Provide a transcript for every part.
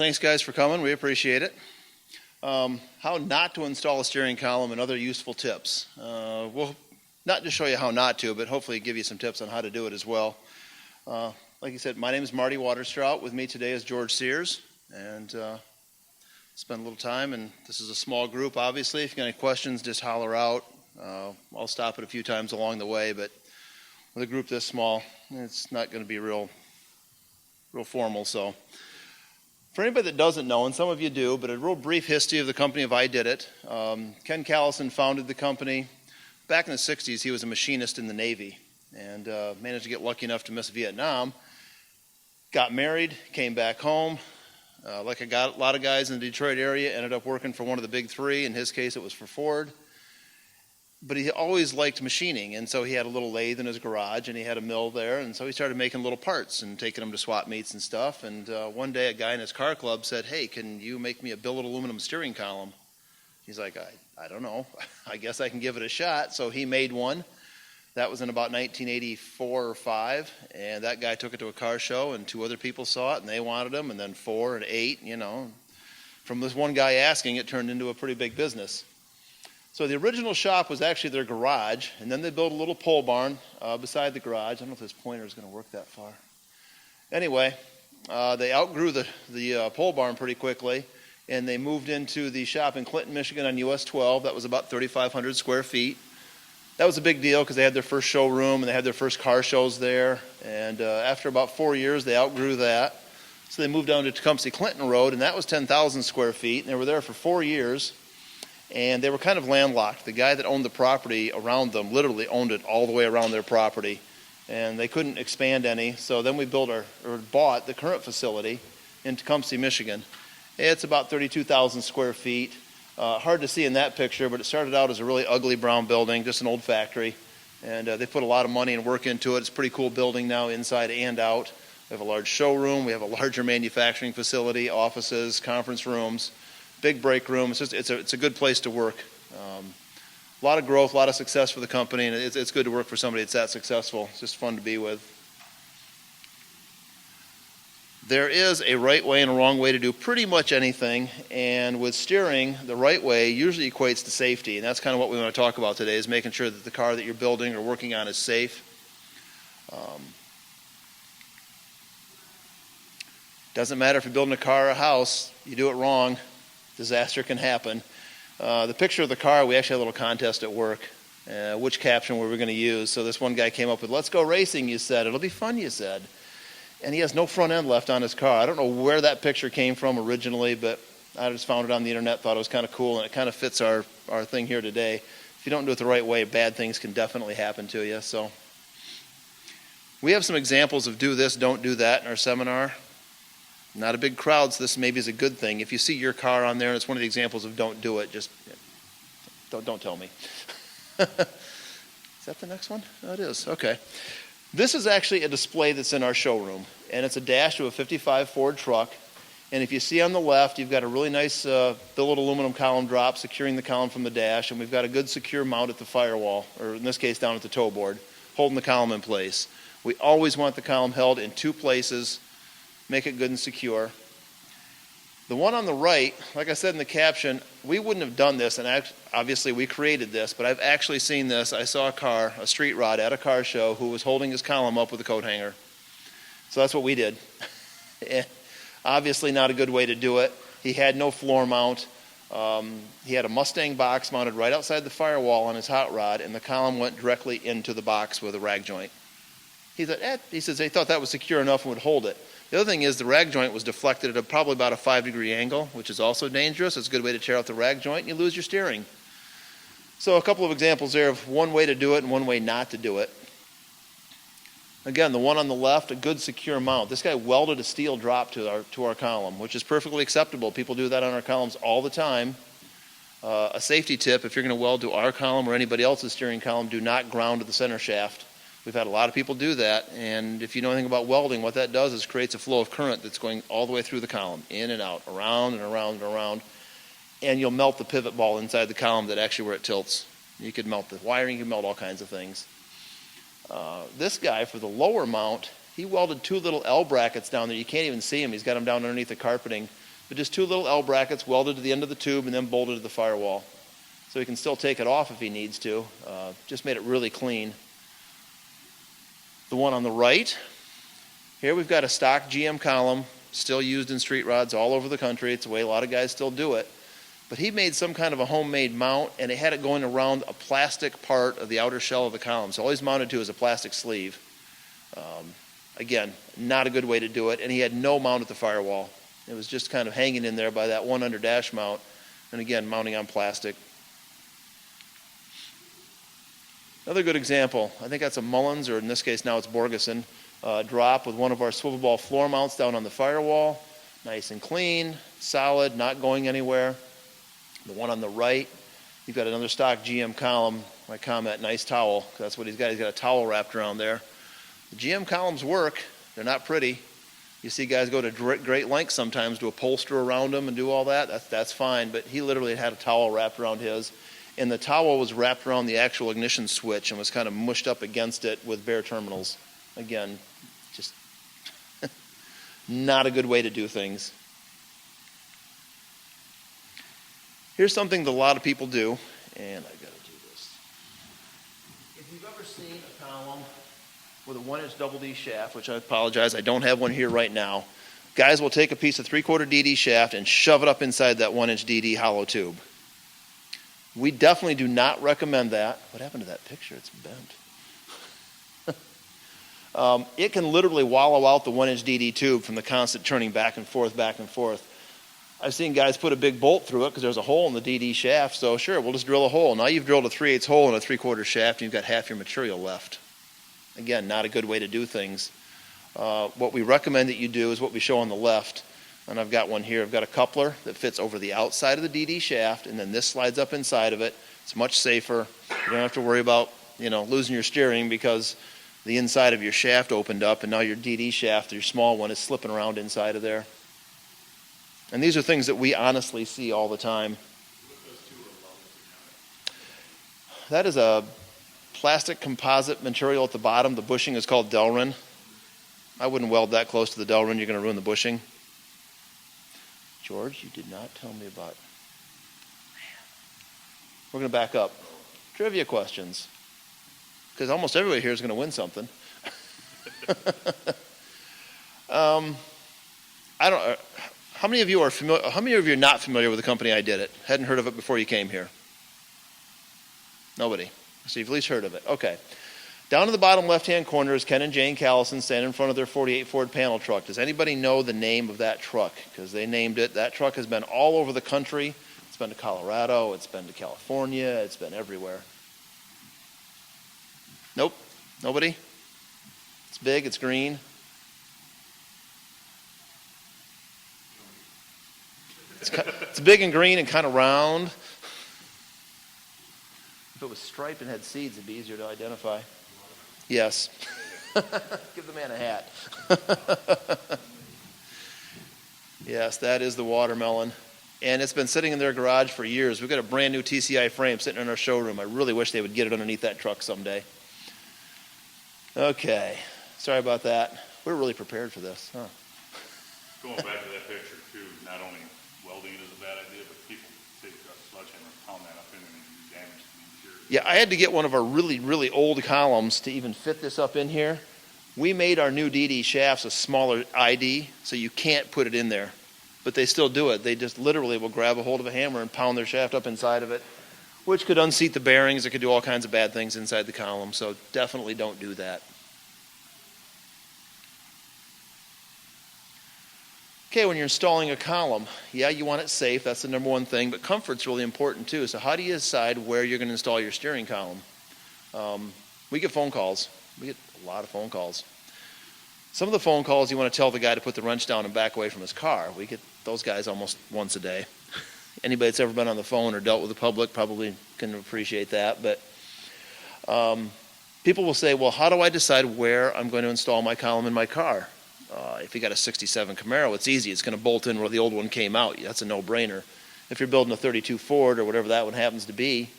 Thanks guys for coming, we appreciate it. How not to install a steering column and other useful tips. We'll not just show you how not to, but hopefully give you some tips on how to do it as well. Like you said, my name is Marty Waterstrout. With me today is George Sears, and spend a little time, and this is a small group obviously. If you got any questions, just holler out. I'll stop it a few times along the way, but with a group this small, it's not going to be real formal. So for anybody that doesn't know, and some of you do, but a real brief history of the company of ididit. Ken Callison founded the company. Back in the 60s, he was a machinist in the Navy and managed to get lucky enough to miss Vietnam. Got married, came back home. Like a lot of guys in the Detroit area, ended up working for one of the big three. In his case, it was for Ford. But he always liked machining, and so he had a little lathe in his garage, and he had a mill there, and so he started making little parts and taking them to swap meets and stuff. And one day, a guy in his car club said, "Hey, can you make me a billet aluminum steering column?" He's like, I don't know. I guess I can give it a shot. So he made one. That was in about 1984 or 5, and that guy took it to a car show, and 2 other people saw it, and they wanted them, and then 4 and 8, you know. From this one guy asking, it turned into a pretty big business. So the original shop was actually their garage, and then they built a little pole barn beside the garage. I don't know if this pointer is going to work that far. Anyway, they outgrew the pole barn pretty quickly, and they moved into the shop in Clinton, Michigan on US 12. That was about 3,500 square feet. That was a big deal because they had their first showroom, and they had their first car shows there. And after about 4 years, they outgrew that. So they moved down to Tecumseh Clinton Road, and that was 10,000 square feet. And they were there for 4 years. And they were kind of landlocked. The guy that owned the property around them literally owned it all the way around their property. And they couldn't expand any. So then we bought the current facility in Tecumseh, Michigan. It's about 32,000 square feet. Hard to see in that picture, but it started out as a really ugly brown building, just an old factory. And they put a lot of money and work into it. It's a pretty cool building now, inside and out. We have a large showroom. We have a larger manufacturing facility, offices, conference rooms. Big break room. It's a good place to work. A lot of growth, a lot of success for the company, and it's good to work for somebody that's that successful. It's just fun to be with. There is a right way and a wrong way to do pretty much anything, and with steering, the right way usually equates to safety, and that's kind of what we want to talk about today, is making sure that the car that you're building or working on is safe. Doesn't matter if you're building a car or a house, you do it wrong, disaster can happen. The picture of the car, we actually had a little contest at work. Which caption were we going to use? So this one guy came up with, "Let's go racing," you said. "It'll be fun," you said. And he has no front end left on his car. I don't know where that picture came from originally, but I just found it on the internet, thought it was kind of cool, and it kind of fits our thing here today. If you don't do it the right way, bad things can definitely happen to you. So we have some examples of do this, don't do that in our seminar. Not a big crowd, so this maybe is a good thing. If you see your car on there and it's one of the examples of don't do it, just don't tell me. Is that the next one? Oh, it is. Okay. This is actually a display that's in our showroom, and it's a dash to a 55 Ford truck. And if you see on the left, you've got a really nice billet aluminum column drop securing the column from the dash, and we've got a good secure mount at the firewall, or in this case down at the toe board, holding the column in place. We always want the column held in 2 places. Make it good and secure. The one on the right, like I said in the caption, we wouldn't have done this, and obviously we created this, but I've actually seen this. I saw a street rod at a car show who was holding his column up with a coat hanger. So that's what we did. Obviously not a good way to do it. He had no floor mount. He had a Mustang box mounted right outside the firewall on his hot rod, and the column went directly into the box with a rag joint. He says they thought that was secure enough and would hold it. The other thing is the rag joint was deflected at probably about a 5-degree angle, which is also dangerous. It's a good way to tear out the rag joint, and you lose your steering. So a couple of examples there of one way to do it and one way not to do it. Again, the one on the left, a good secure mount. This guy welded a steel drop to our column, which is perfectly acceptable. People do that on our columns all the time. A safety tip, if you're going to weld to our column or anybody else's steering column, do not ground to the center shaft. We've had a lot of people do that, and if you know anything about welding, what that does is creates a flow of current that's going all the way through the column, in and out, around and around and around, and you'll melt the pivot ball inside the column that actually where it tilts. You could melt the wiring, you could melt all kinds of things. This guy, for the lower mount, he welded 2 little L brackets down there. You can't even see him. He's got them down underneath the carpeting but just 2 little L brackets welded to the end of the tube and then bolted to the firewall. So he can still take it off if he needs to. Just made it really clean. The one on the right, here we've got a stock GM column, still used in street rods all over the country. It's the way a lot of guys still do it. But he made some kind of a homemade mount, and he had it going around a plastic part of the outer shell of the column. So all he's mounted to is a plastic sleeve. Again, not a good way to do it, and he had no mount at the firewall. It was just kind of hanging in there by that one under dash mount, and again, mounting on plastic. Another good example, I think that's a Mullins, or in this case now it's Borgeson, drop with one of our swivel ball floor mounts down on the firewall. Nice and clean, solid, not going anywhere. The one on the right, you've got another stock GM column. My comment, nice towel. That's what he's got. He's got a towel wrapped around there. The GM columns work. They're not pretty. You see guys go to great lengths sometimes to upholster around them and do all that. That's fine, but he literally had a towel wrapped around his. And the towel was wrapped around the actual ignition switch and was kind of mushed up against it with bare terminals. Again, just not a good way to do things. Here's something that a lot of people do, and I've got to do this. If you've ever seen a column with a 1-inch double D shaft, which I apologize, I don't have one here right now, guys will take a piece of 3/4 DD shaft and shove it up inside that 1-inch DD hollow tube. We definitely do not recommend that. What happened to that picture? It's bent. It can literally wallow out the 1-inch DD tube from the constant turning back and forth, back and forth. I've seen guys put a big bolt through it because there's a hole in the DD shaft, so sure, we'll just drill a hole. Now you've drilled a 3/8 hole in a 3/4 shaft and you've got half your material left. Again, not a good way to do things. What we recommend that you do is what we show on the left, and I've got one here. I've got a coupler that fits over the outside of the DD shaft, and then this slides up inside of it. It's much safer. You don't have to worry about, losing your steering because the inside of your shaft opened up, and now your DD shaft, your small one, is slipping around inside of there. And these are things that we honestly see all the time. That is a plastic composite material at the bottom. The bushing is called Delrin. I wouldn't weld that close to the Delrin. You're going to ruin the bushing. George, you did not tell me about... We're going to back up. Trivia questions. Because almost everybody here is going to win something. How many of you are familiar? How many of you are not familiar with the company ididit? Hadn't heard of it before you came here? Nobody. So you've at least heard of it. Okay. Down in the bottom left-hand corner is Ken and Jane Callison standing in front of their 48 Ford panel truck. Does anybody know the name of that truck? Because they named it. That truck has been all over the country. It's been to Colorado. It's been to California. It's been everywhere. Nope. Nobody? It's big. It's green. It's big and green and kind of round. If it was striped and had seeds, it'd be easier to identify. Yes. Give the man a hat. Yes, that is the watermelon. And it's been sitting in their garage for years. We've got a brand new TCI frame sitting in our showroom. I really wish they would get it underneath that truck someday. Okay. Sorry about that. We're really prepared for this, huh? Going back to that picture, too, not only welding it is a bad idea, but people take a sledgehammer and pound that up in and do damage to the interior. Yeah, I had to get one of our really, really old columns to even fit this up in here. We made our new DD shafts a smaller ID, so you can't put it in there. But they still do it. They just literally will grab a hold of a hammer and pound their shaft up inside of it, which could unseat the bearings. It could do all kinds of bad things inside the column, so definitely don't do that. Okay, when you're installing a column, yeah, you want it safe. That's the number one thing, but comfort's really important too. So how do you decide where you're going to install your steering column? We get phone calls. We get a lot of phone calls. Some of the phone calls, you want to tell the guy to put the wrench down and back away from his car. We get those guys almost once a day. Anybody that's ever been on the phone or dealt with the public probably can appreciate that. But people will say, well, how do I decide where I'm going to install my column in my car? If you got a 67 Camaro, it's easy. It's going to bolt in where the old one came out. That's a no-brainer. If you're building a 32 Ford or whatever that one happens to be,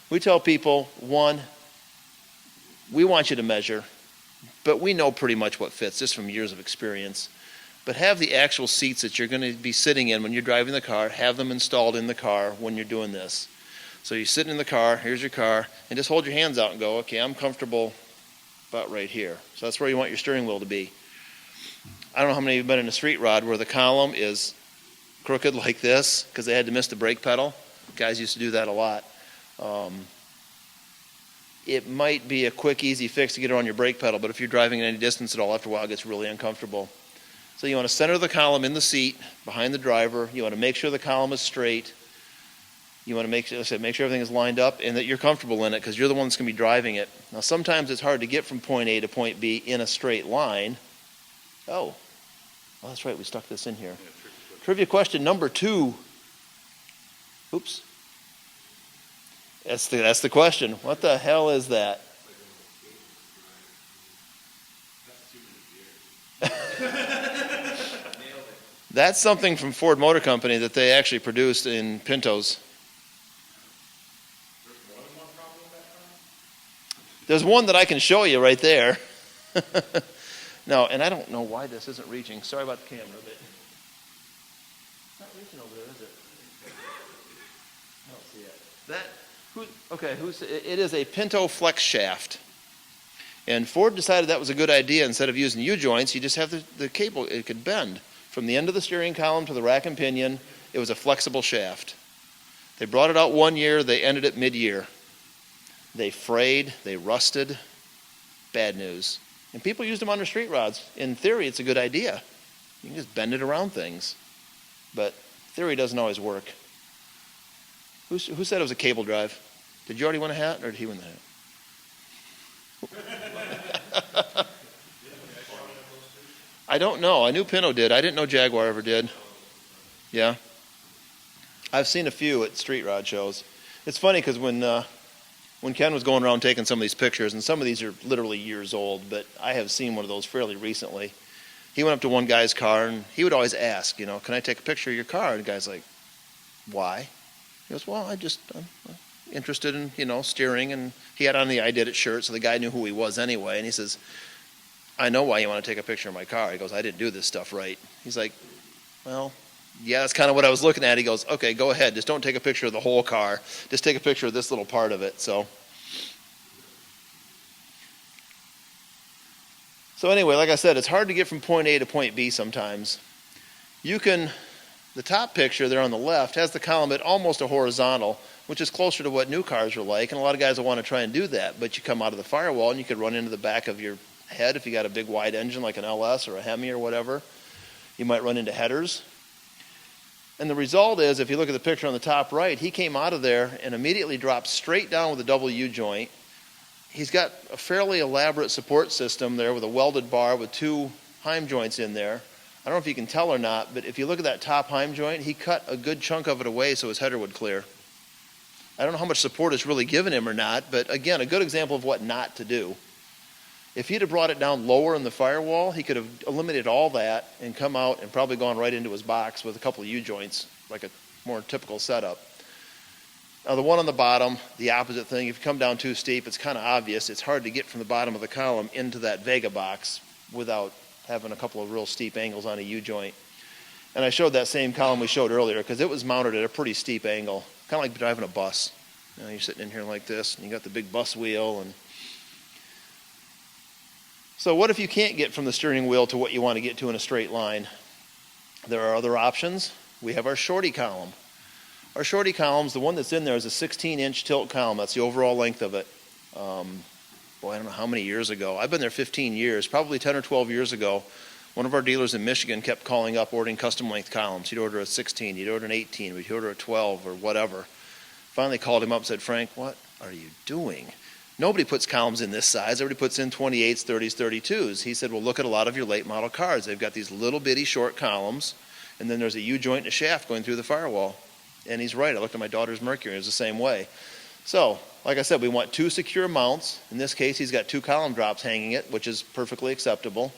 we tell people, one, we want you to measure, but we know pretty much what fits just from years of experience. but have the actual seats that you're going to be sitting in when you're driving the car, have them installed in the car when you're doing this. So you're sitting in the car, here's your car, and just hold your hands out and go, okay, I'm comfortable about right here. So that's where you want your steering wheel to be. I don't know how many of you have been in a street rod where the column is crooked like this because they had to miss the brake pedal. Guys used to do that a lot. It might be a quick, easy fix to get it on your brake pedal, but if you're driving at any distance at all, after a while it gets really uncomfortable. So you want to center the column in the seat behind the driver. You want to make sure the column is straight. You want to make sure everything is lined up and that you're comfortable in it because you're the one that's going to be driving it. Now sometimes it's hard to get from point A to point B in a straight line. Oh, that's right, we stuck this in here. Trivia question number 2. Oops. That's the question. What the hell is that? That's something from Ford Motor Company that they actually produced in Pintos. There's one that I can show you right there. No, and I don't know why this isn't reaching. Sorry about the camera, but it's not reaching over there, is it? I don't see it. It is a Pinto flex shaft. And Ford decided that was a good idea. Instead of using U-joints, you just have the cable. It could bend from the end of the steering column to the rack and pinion. It was a flexible shaft. They brought it out 1 year. They ended it mid-year. They frayed. They rusted. Bad news. And people used them under street rods. In theory, it's a good idea. You can just bend it around things. But theory doesn't always work. Who said it was a cable drive? Did you already win a hat, or did he win the hat? I don't know. I knew Pinto did. I didn't know Jaguar ever did. Yeah? I've seen a few at street rod shows. It's funny because when Ken was going around taking some of these pictures, and some of these are literally years old, but I have seen one of those fairly recently. He went up to one guy's car, and he would always ask, can I take a picture of your car? And the guy's like, why? He goes, well, I'm interested in, steering, and he had on the ididit shirt, so the guy knew who he was anyway, and he says, I know why you want to take a picture of my car. He goes, I didn't do this stuff right. He's like, well, yeah, that's kind of what I was looking at. He goes, okay, go ahead. Just don't take a picture of the whole car. Just take a picture of this little part of it. So anyway, like I said, it's hard to get from point A to point B sometimes. The top picture there on the left has the column at almost a horizontal, which is closer to what new cars are like. And a lot of guys will want to try and do that. But you come out of the firewall and you could run into the back of your head if you got a big wide engine like an LS or a Hemi or whatever. You might run into headers. And the result is, if you look at the picture on the top right, he came out of there and immediately dropped straight down with a double U-joint. He's got a fairly elaborate support system there with a welded bar with 2 Heim joints in there. I don't know if you can tell or not, but if you look at that top Heim joint, he cut a good chunk of it away so his header would clear. I don't know how much support it's really given him or not, but again, a good example of what not to do. If he'd have brought it down lower in the firewall, he could have eliminated all that and come out and probably gone right into his box with a couple of U-joints, like a more typical setup. Now the one on the bottom, the opposite thing, if you come down too steep, it's kind of obvious. It's hard to get from the bottom of the column into that Vega box without having a couple of real steep angles on a U-joint. And I showed that same column we showed earlier because it was mounted at a pretty steep angle, kind of like driving a bus. You're sitting in here like this, and you got the big bus wheel. And so what if you can't get from the steering wheel to what you want to get to in a straight line? There are other options. We have our shorty column. Our shorty columns, the one that's in there is a 16-inch tilt column. That's the overall length of it. I don't know how many years ago. I've been there 15 years, probably 10 or 12 years ago. One of our dealers in Michigan kept calling up ordering custom length columns. He'd order a 16, he'd order an 18, he'd order a 12 or whatever. Finally called him up and said, Frank, what are you doing? Nobody puts columns in this size. Everybody puts in 28s, 30s, 32s. He said, well, look at a lot of your late model cars. They've got these little bitty short columns, and then there's a U-joint and a shaft going through the firewall. And he's right. I looked at my daughter's Mercury. It was the same way. So, like I said, we want 2 secure mounts. In this case, he's got 2 column drops hanging it, which is perfectly acceptable.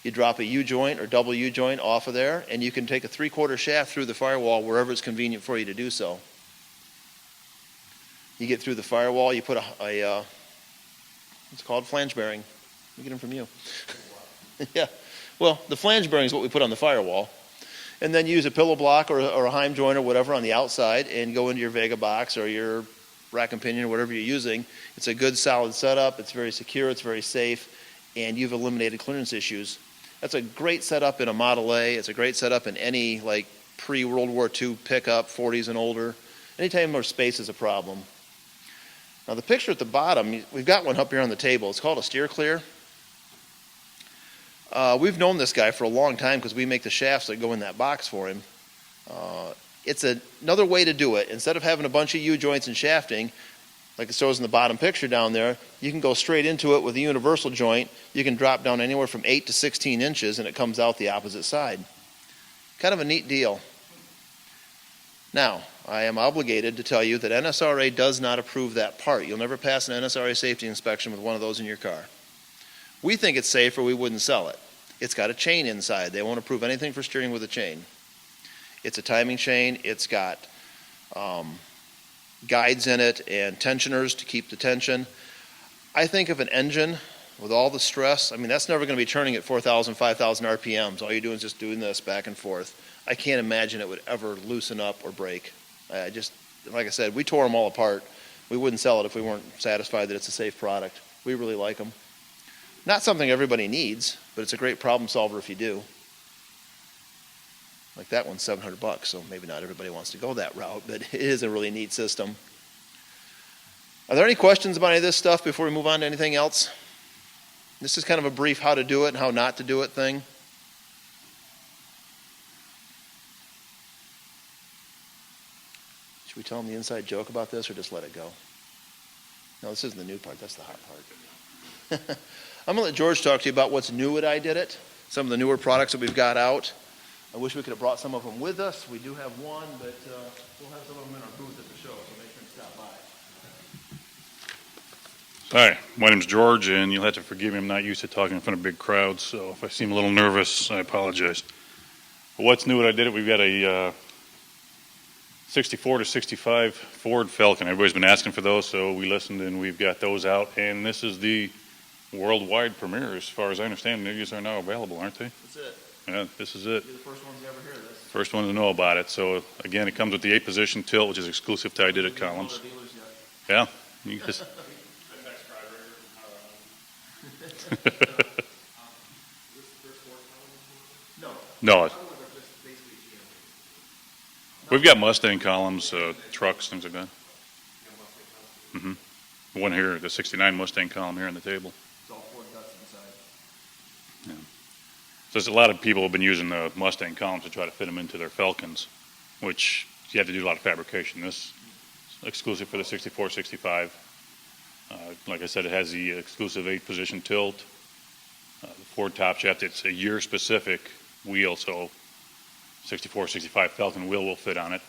You drop a U-joint or double U-joint off of there, and you can take a 3/4 shaft through the firewall wherever it's convenient for you to do so. You get through the firewall, you put a it's called flange bearing. We get them from you. Yeah. Well, the flange bearing is what we put on the firewall. And then use a pillow block or a Heim joint or whatever on the outside and go into your Vega box or your rack and pinion or whatever you're using. It's a good solid setup. It's very secure. It's very safe. And you've eliminated clearance issues. That's a great setup in a Model A. It's a great setup in any like pre-World War II pickup, 40s and older. Anytime where space is a problem. Now the picture at the bottom, we've got one up here on the table. It's called a steer clear. We've known this guy for a long time because we make the shafts that go in that box for him. It's another way to do it. Instead of having a bunch of U-joints and shafting, like it shows in the bottom picture down there, you can go straight into it with a universal joint. You can drop down anywhere from 8 to 16 inches and it comes out the opposite side. Kind of a neat deal. Now, I am obligated to tell you that NSRA does not approve that part. You'll never pass an NSRA safety inspection with one of those in your car. We think it's safe or we wouldn't sell it. It's got a chain inside. They won't approve anything for steering with a chain. It's a timing chain. It's got guides in it and tensioners to keep the tension. I think of an engine with all the stress, I mean, that's never going to be turning at 4,000, 5,000 RPMs. All you're doing is just doing this back and forth. I can't imagine it would ever loosen up or break. Like I said, we tore them all apart. We wouldn't sell it if we weren't satisfied that it's a safe product. We really like them. Not something everybody needs, but it's a great problem solver if you do. Like that one's $700, so maybe not everybody wants to go that route, but it is a really neat system. Are there any questions about any of this stuff before we move on to anything else? This is kind of a brief how to do it and how not to do it thing. Should we tell them the inside joke about this or just let it go? No, this isn't the new part. That's the hot part. I'm going to let George talk to you about what's new at ididit, some of the newer products that we've got out. I wish we could have brought some of them with us. We do have one, but we'll have some of them in our booth at the show, so make sure to stop by. Hi, my name's George, and you'll have to forgive me. I'm not used to talking in front of big crowds, so if I seem a little nervous, I apologize. But what's new at ididit? We've got a 64 to 65 Ford Falcon. Everybody's been asking for those, so we listened, and we've got those out. And this is the worldwide premiere, as far as I understand. These are now available, aren't they? That's it. Yeah, this is it. You're the first ones to ever hear this. First one to know about it. So again, it comes with the 8-position tilt, which is exclusive to ididit columns. Yeah, you just. No. We've got Mustang columns, trucks, things like that. The one here, the 69 Mustang column here on the table. It's all Ford guts inside. Yeah. So there's a lot of people have been using the Mustang columns to try to fit them into their Falcons, which you have to do a lot of fabrication. This is exclusive for the 64, 65. Like I said, it has the exclusive 8-position tilt. The Ford top shaft, it's a year-specific wheel, so 64, 65 Falcon wheel will fit on it.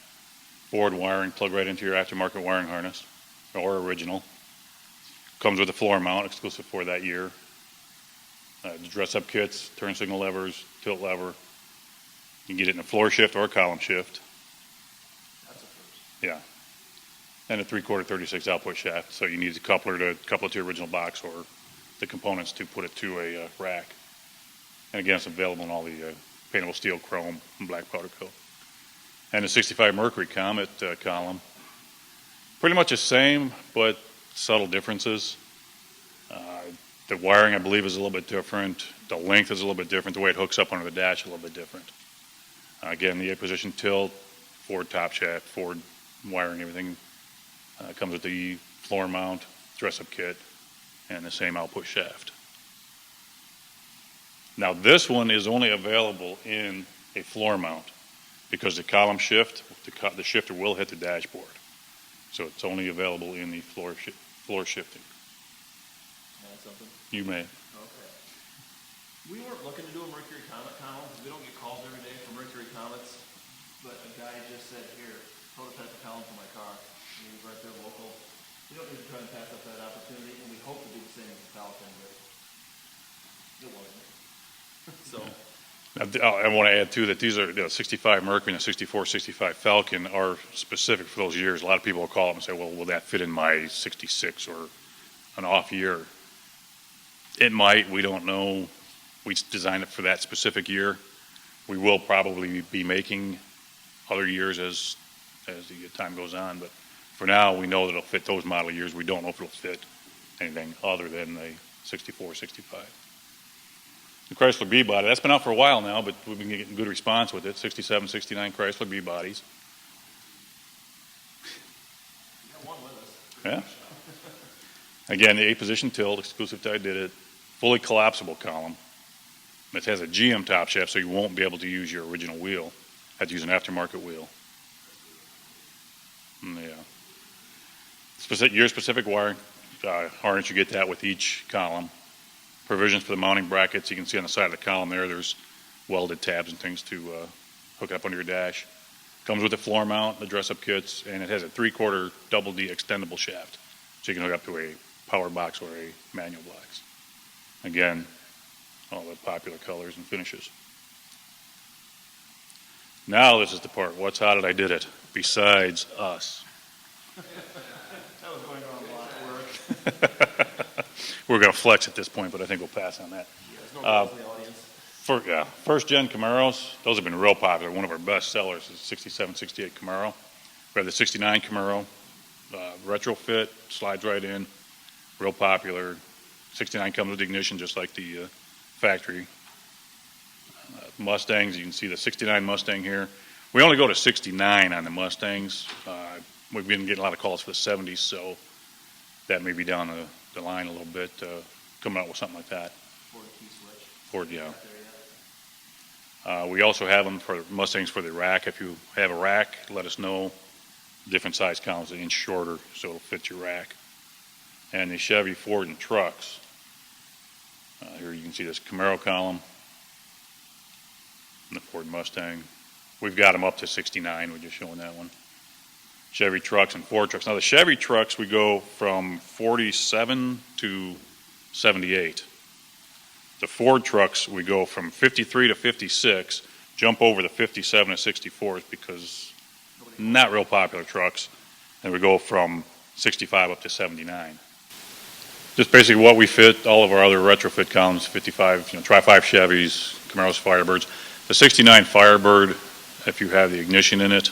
Ford wiring, plug right into your aftermarket wiring harness, or original. Comes with a floor mount, exclusive for that year. The dress-up kits, turn signal levers, tilt lever. You can get it in a floor shift or a column shift. That's a first. Yeah. And a 3/4 36 output shaft, so you need the coupler to couple it to your original box or the components to put it to a rack. And again, it's available in all the paintable steel, chrome, and black powder coat. And the 65 Mercury Comet column, pretty much the same, but subtle differences. The wiring, I believe, is a little bit different. The length is a little bit different. The way it hooks up under the dash is a little bit different. Again, the 8-position tilt, Ford top shaft, Ford wiring, everything comes with the floor mount, dress-up kit, and the same output shaft. Now, this one is only available in a floor mount because the column shift, the shifter will hit the dashboard. So it's only available in the floor shifting. Something? You may. Okay. We weren't looking to do a Mercury Comet column because we don't get calls every day from Mercury Comets, but a guy just said, here, prototype a column for my car. And he was right there local. We don't need to try and pass up that opportunity, and we hope to do the same with the Falcon, but it wasn't. So. I want to add, too, that these are 65 Mercury and the 64, 65 Falcon are specific for those years. A lot of people will call up and say, well, will that fit in my 66 or an off year? It might. We don't know. We designed it for that specific year. We will probably be making other years as the time goes on, but for now, we know that it'll fit those model years. We don't know if it'll fit anything other than a 64, 65. The Chrysler B-body, that's been out for a while now, but we've been getting good response with it. 67, 69 Chrysler B-bodies. Yeah. Again, the 8-position tilt, exclusive to ididit, fully collapsible column. It has a GM top shaft, so you won't be able to use your original wheel. Have to use an aftermarket wheel. Yeah. Year specific wiring harness, you get that with each column. Provisions for the mounting brackets, you can see on the side of the column there's welded tabs and things to hook up under your dash. Comes with a floor mount, the dress-up kits, and it has a 3/4 double D extendable shaft, so you can hook up to a power box or a manual box. Again, all the popular colors and finishes. Now this is the part. What's how did I did it? Besides us. That was going on a lot of work. We're going to flex at this point, but I think we'll pass on that. There's no love in the audience. First gen Camaros, those have been real popular. One of our best sellers is 67, 68 Camaro. We have the 69 Camaro, retrofit, slides right in, real popular. 69 comes with ignition just like the factory. Mustangs, you can see the 69 Mustang here. We only go to 69 on the Mustangs. We've been getting a lot of calls for the 70s, so that may be down the line a little bit, coming out with something like that. Ford key switch. Ford, yeah. We also have them for Mustangs for the rack. If you have a rack, let us know. Different size columns, an inch shorter, so it'll fit your rack. And the Chevy, Ford, and trucks. Here you can see this Camaro column and the Ford Mustang. We've got them up to 69. We're just showing that one. Chevy trucks and Ford trucks. Now the Chevy trucks, we go from 47 to 78. The Ford trucks, we go from 53 to 56, jump over the 57 to 64 because not real popular trucks, and we go from 65 up to 79. Just basically what we fit, all of our other retrofit columns, 55, Tri-5 Chevys, Camaros, Firebirds. The 69 Firebird, if you have the ignition in it,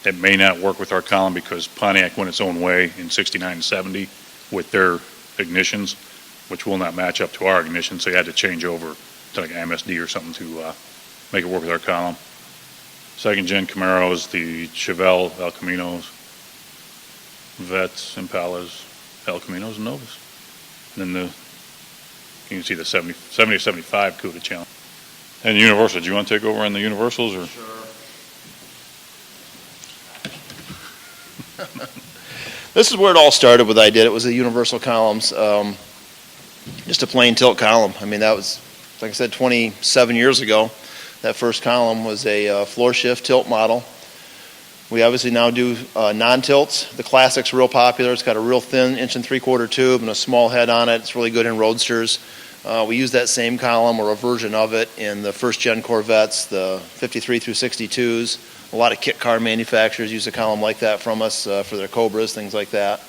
it may not work with our column because Pontiac went its own way in 69 and 70 with their ignitions, which will not match up to our ignition, so you had to change over to like an MSD or something to make it work with our column. Second gen Camaros, the Chevelle, El Caminos, Vettes, Impalas, El Caminos, and Novas. And then you can see the 70 to 75 CUDA challenge. And Universal, do you want to take over on the Universals? Or? Sure. This is where it all started with ididit. It was the universal columns, just a plain tilt column. I mean, that was, like I said, 27 years ago. That first column was a floor shift tilt model. We obviously now do non-tilts. The Classic's real popular. It's got a real thin 1 3/4 tube and a small head on it. It's really good in roadsters. We use that same column or a version of it in the first-gen Corvettes, the 53 through 62s. A lot of kit car manufacturers use a column like that from us for their Cobras, things like that.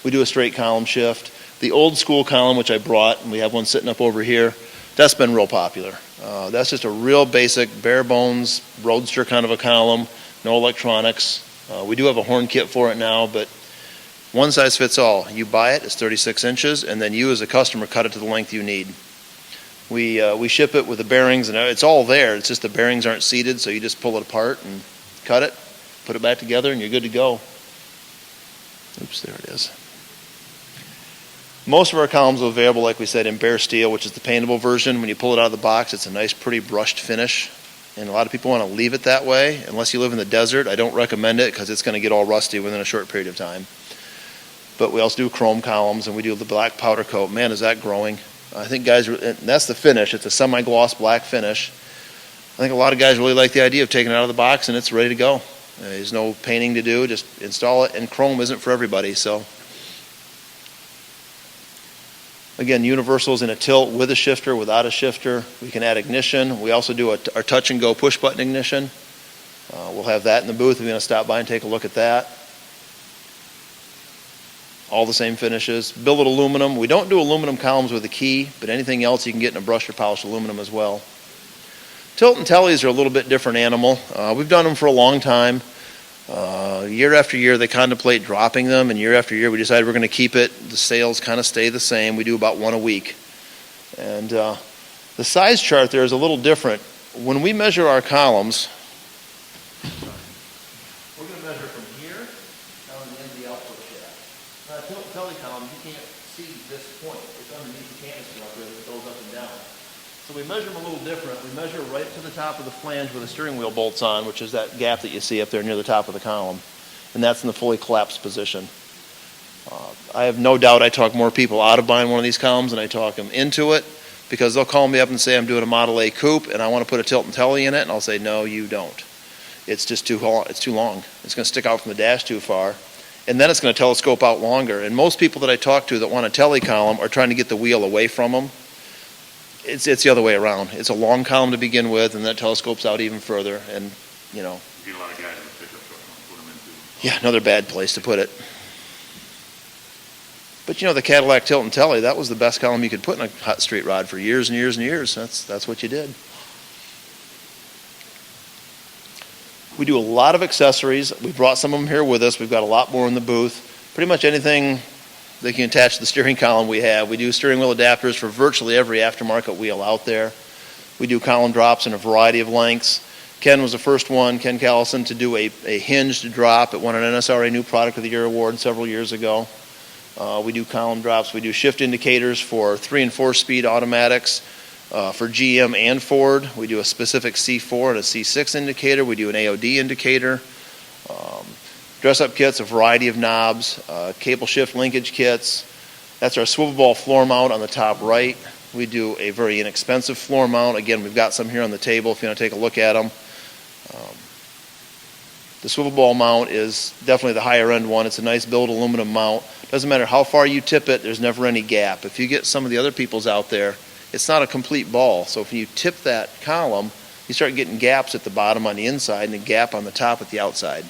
We do a straight column shift. The old school column, which I brought, and we have one sitting up over here, that's been real popular. That's just a real basic, bare bones, roadster kind of a column, no electronics. We do have a horn kit for it now, but one size fits all. You buy it, it's 36 inches, and then you as a customer cut it to the length you need. We ship it with the bearings, and it's all there. It's just the bearings aren't seated, so you just pull it apart and cut it, put it back together, and you're good to go. Oops, there it is. Most of our columns are available, like we said, in bare steel, which is the paintable version. When you pull it out of the box, it's a nice, pretty brushed finish. And a lot of people want to leave it that way. Unless you live in the desert, I don't recommend it because it's going to get all rusty within a short period of time. But we also do chrome columns, and we do the black powder coat. Man, is that growing. I think guys, that's the finish. It's a semi-gloss black finish. I think a lot of guys really like the idea of taking it out of the box and it's ready to go. There's no painting to do, just install it. And chrome isn't for everybody, so. Again, universals in a tilt with a shifter, without a shifter. We can add ignition. We also do our touch and go push button ignition. We'll have that in the booth if you want to stop by and take a look at that. all the same finishes. Billet aluminum. We don't do aluminum columns with a key, but anything else you can get in a brushed or polished aluminum as well. Tilt and tellies are a little bit different animal. We've done them for a long time. Year after year they contemplate dropping them, and year after year we decide we're going to keep it. The sales kind of stay the same. We do about one a week. And the size chart there is a little different. When we measure our columns, we're going to measure from here down to the end of the output shaft. Now, a tilt and telly column, you can't see this point. It's underneath the canister up there that goes up and down. So we measure them a little different. We measure right to the top of the flange where the steering wheel bolts on, which is that gap that you see up there near the top of the column. And that's in the fully collapsed position. I have no doubt I talk more people out of buying one of these columns than I talk them into it, because they'll call me up and say, I'm doing a Model A coupe and I want to put a tilt and telly in it, and I'll say, no, you don't. It's just too long. It's too long. It's going to stick out from the dash too far, and then it's going to telescope out longer. And most people that I talk to that want a telly column are trying to get the wheel away from them. It's the other way around. It's a long column to begin with, and then it telescopes out even further, and you know. You get a lot of guys in the pickup truck want to put them into. Yeah, another bad place to put it. But you know, the Cadillac tilt and telly, that was the best column you could put in a hot street rod for years and years and years. That's what you did. We do a lot of accessories. We brought some of them here with us. We've got a lot more in the booth. Pretty much anything that can attach to the steering column we have. We do steering wheel adapters for virtually every aftermarket wheel out there. We do column drops in a variety of lengths. Ken was the first one, Ken Callison, to do a hinged drop. It won an NSRA New Product of the Year award several years ago. We do column drops. We do shift indicators for 3- and 4-speed automatics for GM and Ford. We do a specific C4 and a C6 indicator. We do an AOD indicator. Dress-up kits, a variety of knobs, cable shift linkage kits. That's our swivel ball floor mount on the top right. We do a very inexpensive floor mount. Again, we've got some here on the table if you want to take a look at them. The swivel ball mount is definitely the higher end one. It's a nice billet aluminum mount. Doesn't matter how far you tip it, there's never any gap. If you get some of the other people's out there, it's not a complete ball. So if you tip that column, you start getting gaps at the bottom on the inside and a gap on the top at the outside.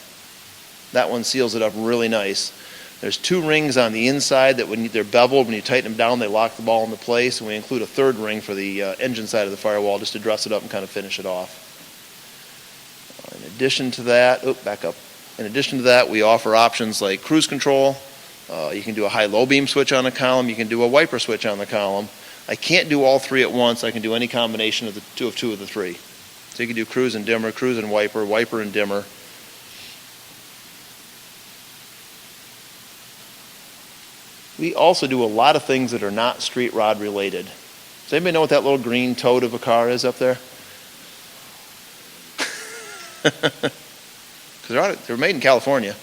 That one seals it up really nice. There's 2 rings on the inside that when they're beveled, when you tighten them down, they lock the ball into place. And we include a 3rd ring for the engine side of the firewall just to dress it up and kind of finish it off. In addition to that, back up. In addition to that, we offer options like cruise control. You can do a high-low beam switch on a column. You can do a wiper switch on the column. I can't do all 3 at once. I can do any combination of the two of the 3. So you can do cruise and dimmer, cruise and wiper, wiper and dimmer. We also do a lot of things that are not street rod related. Does anybody know what that little green toad of a car is up there? Because they're made in California.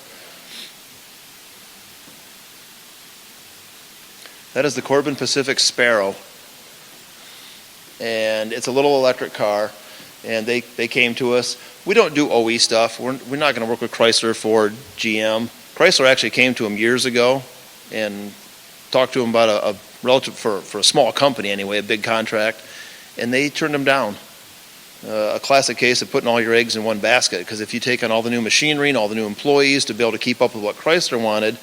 That is the Corbin Pacific Sparrow. And it's a little electric car. And they came to us. We don't do OE stuff. We're not going to work with Chrysler, Ford, GM. Chrysler actually came to them years ago and talked to them about a relative, for a small company anyway, a big contract. And they turned them down. A classic case of putting all your eggs in one basket, because if you take on all the new machinery and all the new employees to be able to keep up with what Chrysler wanted,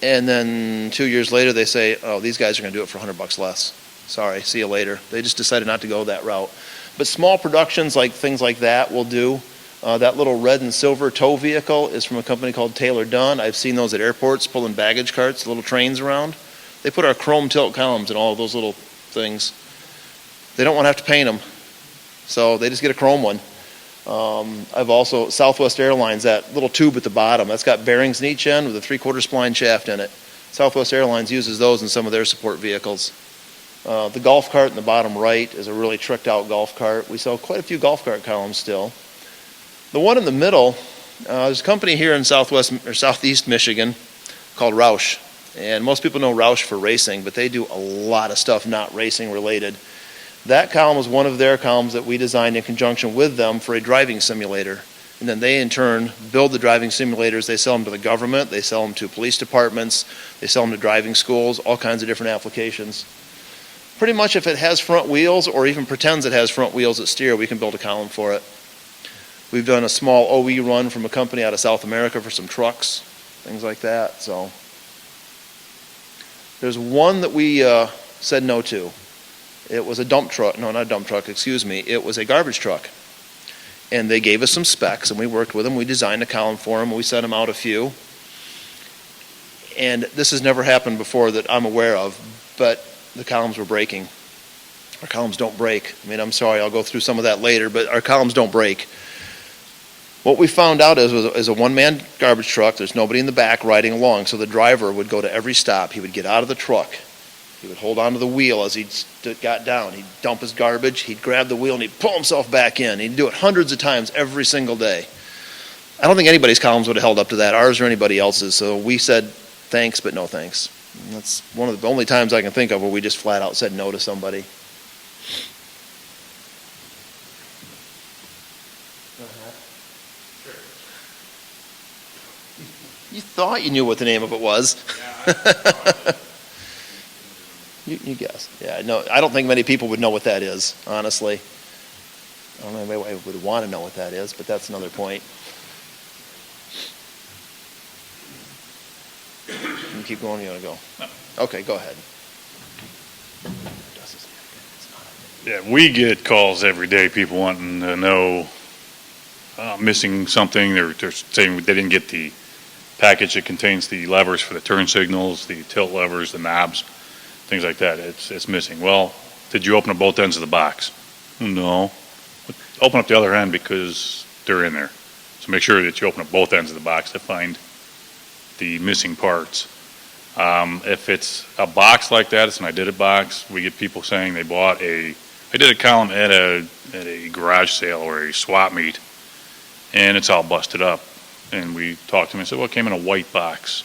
and then 2 years later they say, oh, these guys are going to do it for $100 less. Sorry, see you later. They just decided not to go that route. But small productions like things like that will do. That little red and silver tow vehicle is from a company called Taylor Dunn. I've seen those at airports pulling baggage carts, little trains around. They put our chrome tilt columns in all of those little things. They don't want to have to paint them. So they just get a chrome one. I've also, Southwest Airlines, that little tube at the bottom, that's got bearings in each end with a 3/4 spline shaft in it. Southwest Airlines uses those in some of their support vehicles. The golf cart in the bottom right is a really tricked out golf cart. We sell quite a few golf cart columns still. The one in the middle, there's a company here in southeast Michigan called Roush. And most people know Roush for racing, but they do a lot of stuff not racing related. That column was one of their columns that we designed in conjunction with them for a driving simulator. And then they, in turn, build the driving simulators. They sell them to the government. They sell them to police departments. They sell them to driving schools, all kinds of different applications. Pretty much if it has front wheels or even pretends it has front wheels that steer, we can build a column for it. We've done a small OE run from a company out of South America for some trucks, things like that. So There's one that we said no to. It was a dump truck. No, not a dump truck, excuse me. It was a garbage truck. And they gave us some specs, and we worked with them. We designed a column for them, and we sent them out a few. And this has never happened before that I'm aware of, but the columns were breaking. Our columns don't break. I mean, I'm sorry, I'll go through some of that later, but our columns don't break. What we found out is a one-man garbage truck. There's nobody in the back riding along, so the driver would go to every stop. He would get out of the truck. He would hold onto the wheel as he got down. He'd dump his garbage. He'd grab the wheel, and he'd pull himself back in. He'd do it hundreds of times every single day. I don't think anybody's columns would have held up to that, ours or anybody else's, so we said thanks, but no thanks. And that's one of the only times I can think of where we just flat out said no to somebody. You thought you knew what the name of it was. You guessed. Yeah, no, I don't think many people would know what that is, honestly. I don't know if anybody would want to know what that is, but that's another point. You can keep going, you want to go? No. Okay, go ahead. Yeah, we get calls every day, people wanting to know, missing something. They're saying they didn't get the package that contains the levers for the turn signals, the tilt levers, the knobs, things like that. It's missing. Well, did you open up both ends of the box? No. Open up the other end because they're in there. So make sure that you open up both ends of the box to find the missing parts. If it's a box like that, it's an ididit box. We get people saying they bought a ididit column at a garage sale or a swap meet, and it's all busted up. And we talked to them and said, well, it came in a white box.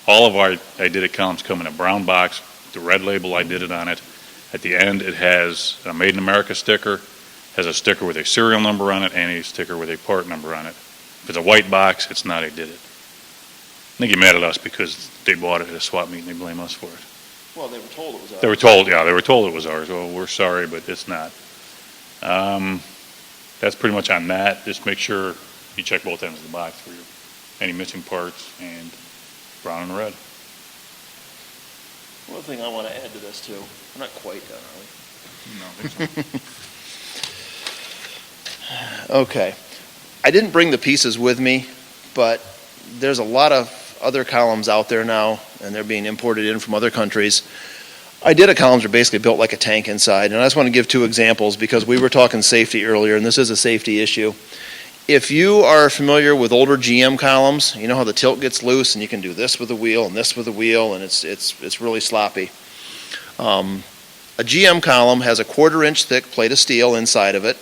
All of our ididit columns come in a brown box, the red label ididit on it. At the end, it has a Made in America sticker, has a sticker with a serial number on it, and a sticker with a part number on it. If it's a white box, it's not ididit. They get mad at us because they bought it at a swap meet and they blame us for it. Well, they were told it was ours. They were told it was ours. Well, we're sorry, but it's not. That's pretty much on that. Just make sure you check both ends of the box for any missing parts, and brown and red. One thing I want to add to this too. We're not quite done, are we? No, I think so. Okay. I didn't bring the pieces with me, but there's a lot of other columns out there now, and they're being imported in from other countries. Ididit columns are basically built like a tank inside, and I just want to give two examples because we were talking safety earlier, and this is a safety issue. If you are familiar with older GM columns, you know how the tilt gets loose and you can do this with the wheel and this with the wheel, and it's really sloppy. A GM column has a 1/4 inch thick plate of steel inside of it.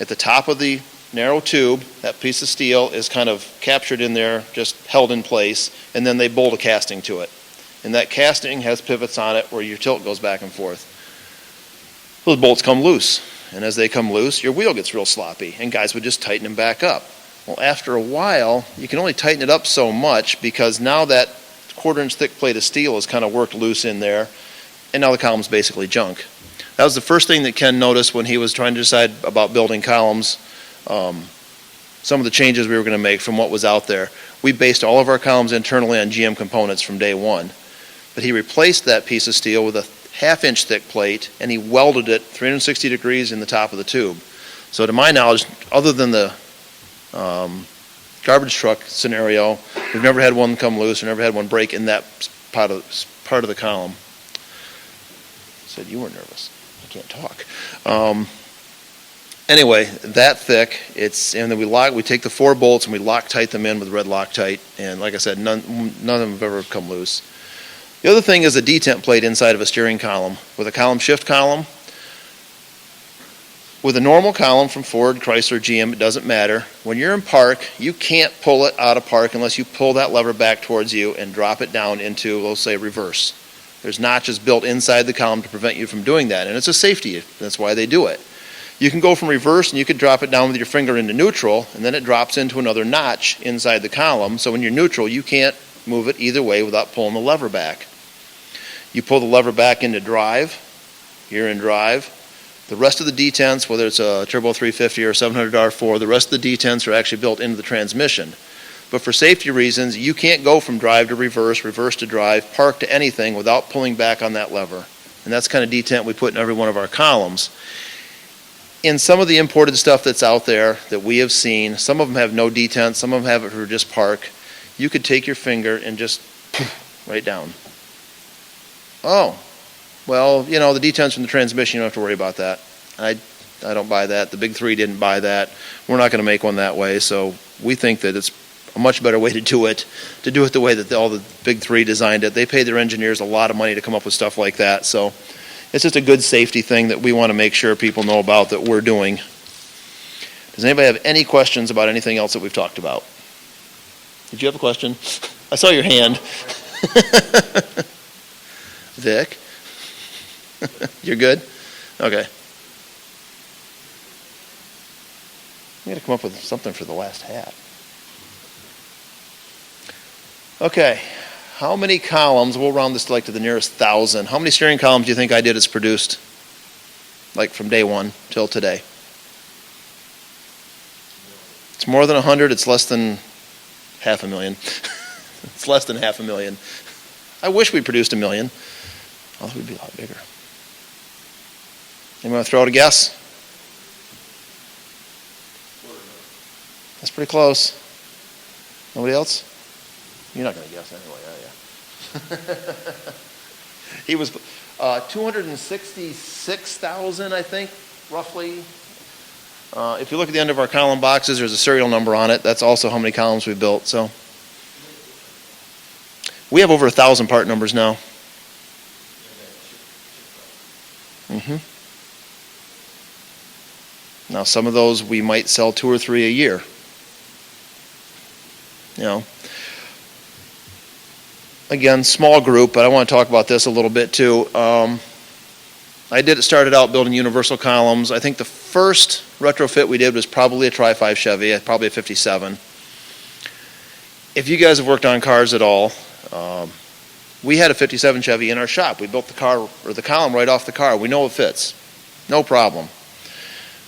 At the top of the narrow tube, that piece of steel is kind of captured in there, just held in place, and then they bolt a casting to it. And that casting has pivots on it where your tilt goes back and forth. Those bolts come loose. And as they come loose, your wheel gets real sloppy, and guys would just tighten them back up. Well, after a while, you can only tighten it up so much because now that 1/4 inch thick plate of steel is kind of worked loose in there, and now the column's basically junk. That was the first thing that Ken noticed when he was trying to decide about building columns, some of the changes we were going to make from what was out there. We based all of our columns internally on GM components from day one, but he replaced that piece of steel with a 1/2 inch thick plate, and he welded it 360 degrees in the top of the tube. So to my knowledge, other than the garbage truck scenario, we've never had one come loose, or never had one break in that part of the column. Said you were nervous. I can't talk. Anyway, that thick, and then we take the 4 bolts and we Loctite them in with red Loctite, and like I said, none of them have ever come loose. The other thing is a detent plate inside of a steering column. With a column shift column, with a normal column from Ford, Chrysler, GM, it doesn't matter. When you're in park, you can't pull it out of park unless you pull that lever back towards you and drop it down into, let's say, reverse. There's notches built inside the column to prevent you from doing that, and it's a safety. That's why they do it. You can go from reverse and you could drop it down with your finger into neutral, and then it drops into another notch inside the column, so when you're neutral, you can't move it either way without pulling the lever back. You pull the lever back into drive, you're in drive. The rest of the detents, whether it's a Turbo 350 or 700 R4, the rest of the detents are actually built into the transmission. But for safety reasons, you can't go from drive to reverse, reverse to drive, park to anything without pulling back on that lever. And that's kind of detent we put in every one of our columns. In some of the imported stuff that's out there that we have seen, some of them have no detent, some of them have it for just park. You could take your finger and just right down. Oh, well, you know, the detent's from the transmission, you don't have to worry about that. I don't buy that. The big three didn't buy that. We're not going to make one that way, so we think that it's a much better way to do it the way that all the big three designed it. They paid their engineers a lot of money to come up with stuff like that, so it's just a good safety thing that we want to make sure people know about that we're doing. Does anybody have any questions about anything else that we've talked about? Did you have a question? I saw your hand. Vic? You're good? Okay. I'm going to come up with something for the last hat. Okay. How many columns, we'll round this to the nearest 1,000. How many steering columns do you think ididit's produced? Like from day one till today? It's more than 100. It's less than 500,000. It's less than 500,000. I wish we produced 1 million. Although we'd be a lot bigger. Anyone want to throw out a guess? That's pretty close. Nobody else? You're not going to guess anyway, are you? He was 266,000, I think, roughly. If you look at the end of our column boxes, there's a serial number on it. That's also how many columns we built. So we have over 1,000 part numbers now. Now, some of those we might sell 2 or 3 a year. You know, again, small group, but I want to talk about this a little bit too. Started out building universal columns. I think the first retrofit we did was probably a Tri-5 Chevy, probably a 57. If you guys have worked on cars at all, we had a 57 Chevy in our shop. We built the car or the column right off the car. We know it fits, no problem.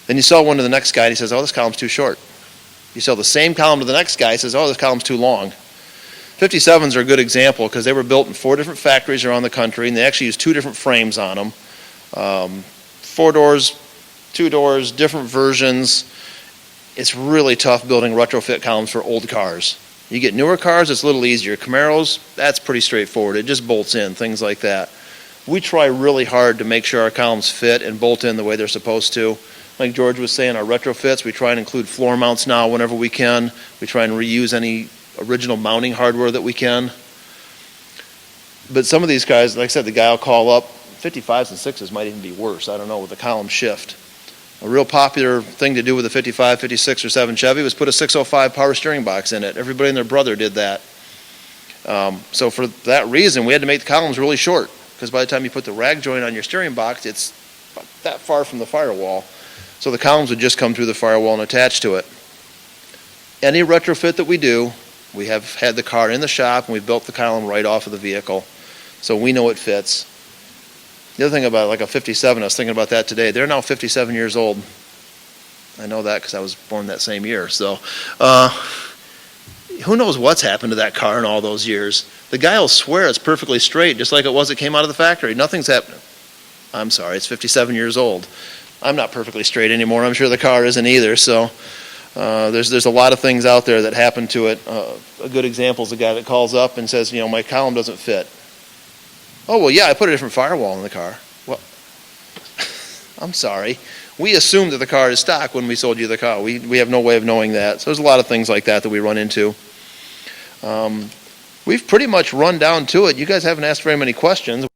Then you sell one to the next guy and he says, oh, this column's too short. You sell the same column to the next guy, he says, oh, this column's too long. 57s are a good example because they were built in 4 different factories around the country, and they actually used 2 different frames on them. 4 doors, 2 doors, different versions. It's really tough building retrofit columns for old cars. You get newer cars, it's a little easier. Camaros, that's pretty straightforward. It just bolts in, things like that. We try really hard to make sure our columns fit and bolt in the way they're supposed to. Like George was saying, our retrofits, we try and include floor mounts now whenever we can. We try and reuse any original mounting hardware that we can. But some of these guys, like I said, the guy will call up. 55s and 6s might even be worse. I don't know, with the column shift. A real popular thing to do with a 55, 56, or 7 Chevy was put a 605 power steering box in it. Everybody and their brother did that. So for that reason, we had to make the columns really short, because by the time you put the rag joint on your steering box, it's about that far from the firewall. So the columns would just come through the firewall and attach to it. Any retrofit that we do, we have had the car in the shop and we built the column right off of the vehicle. So we know it fits. The other thing about like a 57, I was thinking about that today. They're now 57 years old. I know that because I was born that same year. So who knows what's happened to that car in all those years. The guy will swear it's perfectly straight, just like it was. It came out of the factory. Nothing's happened. I'm sorry, it's 57 years old. I'm not perfectly straight anymore. I'm sure the car isn't either. So there's a lot of things out there that happen to it. A good example is the guy that calls up and says, you know, my column doesn't fit. Oh, well, yeah, I put a different firewall in the car. Well, I'm sorry. We assumed that the car is stock when we sold you the car. We have no way of knowing that. So there's a lot of things like that we run into. We've pretty much run down to it. You guys haven't asked very many questions.